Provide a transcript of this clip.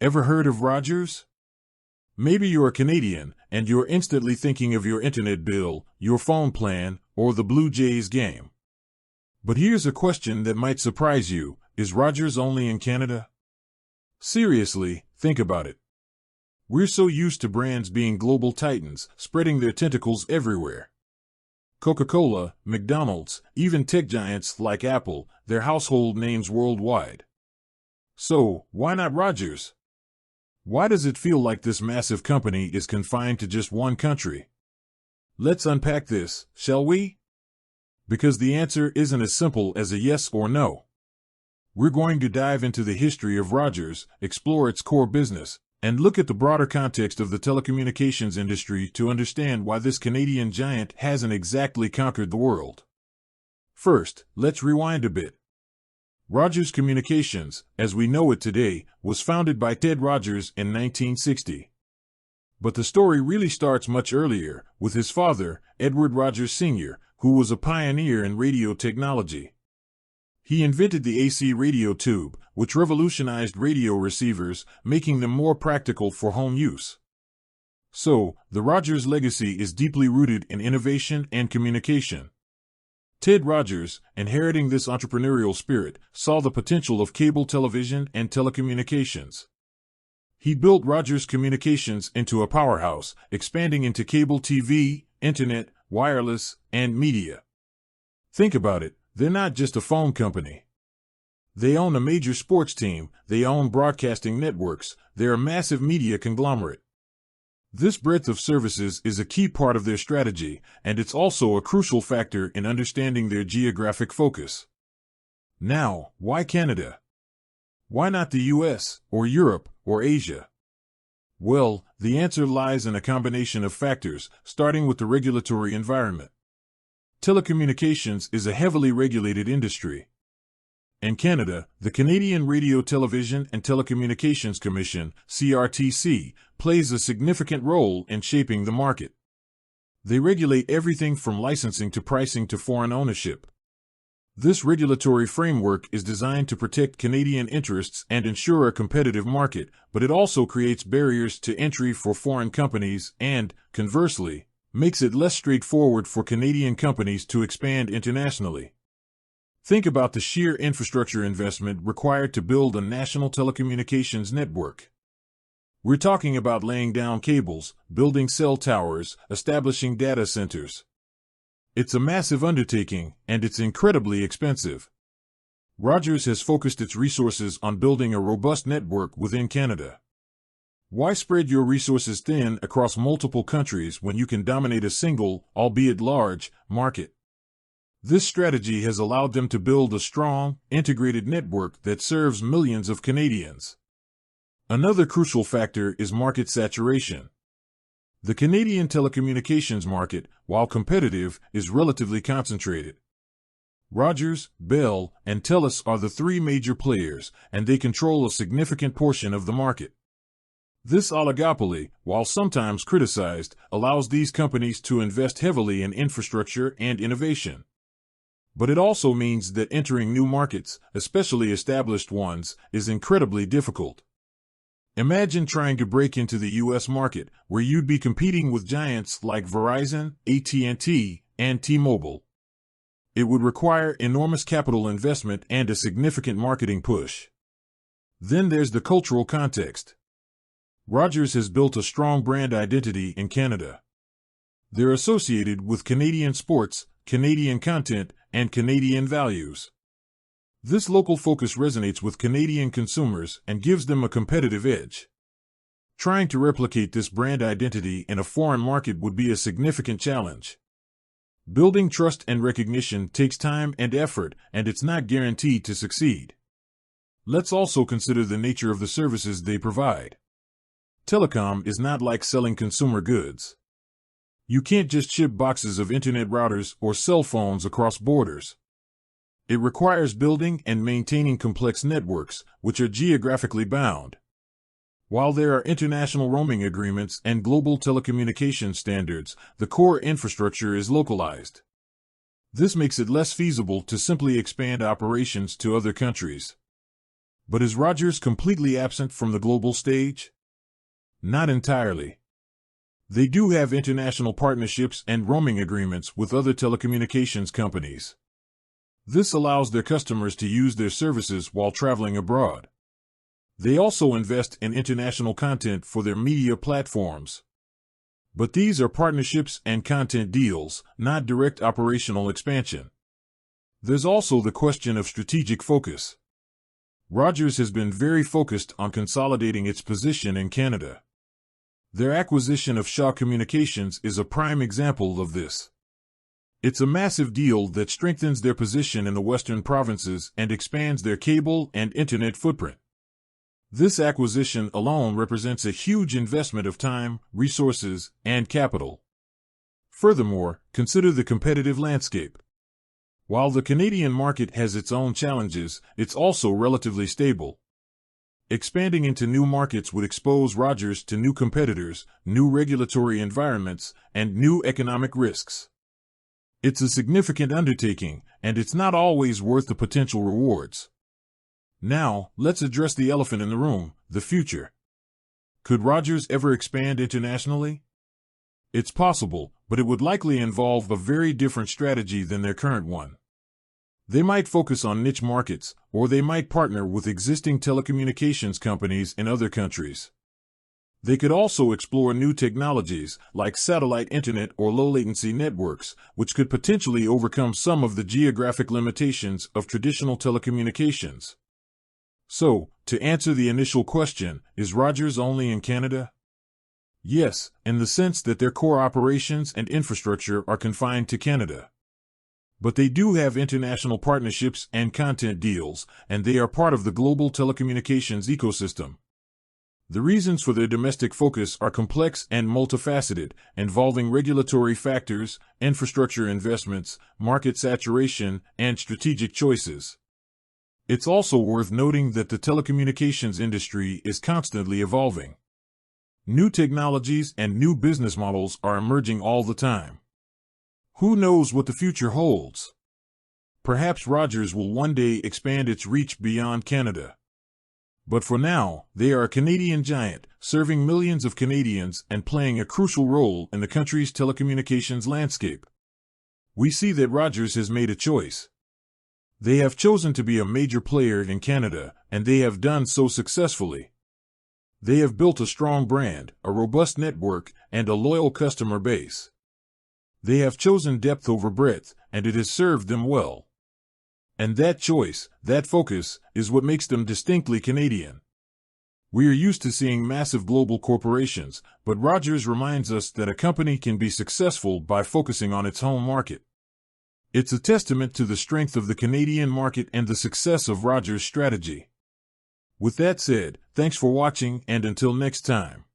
Ever heard of Rogers? Maybe you're a Canadian and you're instantly thinking of your internet bill, your phone plan, or the Blue Jays game. But here's a question that might surprise you. Is Rogers only in Canada? Seriously, think about it. We're so used to brands being global titans, spreading their tentacles everywhere. Coca-Cola, McDonald's, even tech giants like Apple, they're household names worldwide. So, why not Rogers? Why does it feel like this massive company is confined to just one country? Let's unpack this, shall we? Because the answer isn't as simple as a yes or no. We're going to dive into the history of Rogers, explore its core business, and look at the broader context of the telecommunications industry to understand why this Canadian giant hasn't exactly conquered the world. First, let's rewind a bit. Rogers Communications, as we know it today, was founded by Ted Rogers in 1960. But the story really starts much earlier, with his father, Edward Rogers Sr., who was a pioneer in radio technology. He invented the AC radio tube, which revolutionized radio receivers, making them more practical for home use. So, the Rogers legacy is deeply rooted in innovation and communication. Ted Rogers, inheriting this entrepreneurial spirit, saw the potential of cable television and telecommunications. He built Rogers Communications into a powerhouse, expanding into cable TV, internet, wireless, and media. Think about it, they're not just a phone company. They own a major sports team, they own broadcasting networks, they're a massive media conglomerate. This breadth of services is a key part of their strategy, and it's also a crucial factor in understanding their geographic focus. Now, why Canada? Why not the US, or Europe, or Asia? Well, the answer lies in a combination of factors, starting with the regulatory environment. Telecommunications is a heavily regulated industry. In Canada, the Canadian Radio, Television and Telecommunications Commission, CRTC, plays a significant role in shaping the market. They regulate everything from licensing to pricing to foreign ownership. This regulatory framework is designed to protect Canadian interests and ensure a competitive market, but it also creates barriers to entry for foreign companies and, conversely, makes it less straightforward for Canadian companies to expand internationally. Think about the sheer infrastructure investment required to build a national telecommunications network. We're talking about laying down cables, building cell towers, establishing data centers. It's a massive undertaking, and it's incredibly expensive. Rogers has focused its resources on building a robust network within Canada. Why spread your resources thin across multiple countries when you can dominate a single, albeit large, market? This strategy has allowed them to build a strong, integrated network that serves millions of Canadians. Another crucial factor is market saturation. The Canadian telecommunications market, while competitive, is relatively concentrated. Rogers, Bell, and TELUS are the three major players, and they control a significant portion of the market. This oligopoly, while sometimes criticized, allows these companies to invest heavily in infrastructure and innovation. But it also means that entering new markets, especially established ones, is incredibly difficult. Imagine trying to break into the US market, where you'd be competing with giants like Verizon, AT&T, and T-Mobile. It would require enormous capital investment and a significant marketing push. Then there's the cultural context. Rogers has built a strong brand identity in Canada. They're associated with Canadian sports, Canadian content, and Canadian values. This local focus resonates with Canadian consumers and gives them a competitive edge. Trying to replicate this brand identity in a foreign market would be a significant challenge. Building trust and recognition takes time and effort, and it's not guaranteed to succeed. Let's also consider the nature of the services they provide. Telecom is not like selling consumer goods. You can't just ship boxes of internet routers or cell phones across borders. It requires building and maintaining complex networks, which are geographically bound. While there are international roaming agreements and global telecommunication standards, the core infrastructure is localized. This makes it less feasible to simply expand operations to other countries. But is Rogers completely absent from the global stage? Not entirely. They do have international partnerships and roaming agreements with other telecommunications companies. This allows their customers to use their services while traveling abroad. They also invest in international content for their media platforms. But these are partnerships and content deals, not direct operational expansion. There's also the question of strategic focus. Rogers has been very focused on consolidating its position in Canada. Their acquisition of Shaw Communications is a prime example of this. It's a massive deal that strengthens their position in the western provinces and expands their cable and internet footprint. This acquisition alone represents a huge investment of time, resources, and capital. Furthermore, consider the competitive landscape. While the Canadian market has its own challenges, it's also relatively stable. Expanding into new markets would expose Rogers to new competitors, new regulatory environments, and new economic risks. It's a significant undertaking, and it's not always worth the potential rewards. Now, let's address the elephant in the room, the future. Could Rogers ever expand internationally? It's possible, but it would likely involve a very different strategy than their current one. They might focus on niche markets, or they might partner with existing telecommunications companies in other countries. They could also explore new technologies, like satellite internet or low-latency networks, which could potentially overcome some of the geographic limitations of traditional telecommunications. So, to answer the initial question, is Rogers only in Canada? Yes, in the sense that their core operations and infrastructure are confined to Canada. But they do have international partnerships and content deals, and they are part of the global telecommunications ecosystem. The reasons for their domestic focus are complex and multifaceted, involving regulatory factors, infrastructure investments, market saturation, and strategic choices. It's also worth noting that the telecommunications industry is constantly evolving. New technologies and new business models are emerging all the time. Who knows what the future holds? Perhaps Rogers will one day expand its reach beyond Canada. But for now, they are a Canadian giant, serving millions of Canadians and playing a crucial role in the country's telecommunications landscape. We see that Rogers has made a choice. They have chosen to be a major player in Canada, and they have done so successfully. They have built a strong brand, a robust network, and a loyal customer base. They have chosen depth over breadth, and it has served them well. And that choice, that focus, is what makes them distinctly Canadian. We are used to seeing massive global corporations, but Rogers reminds us that a company can be successful by focusing on its home market. It's a testament to the strength of the Canadian market and the success of Rogers' strategy. With that said, thanks for watching, and until next time.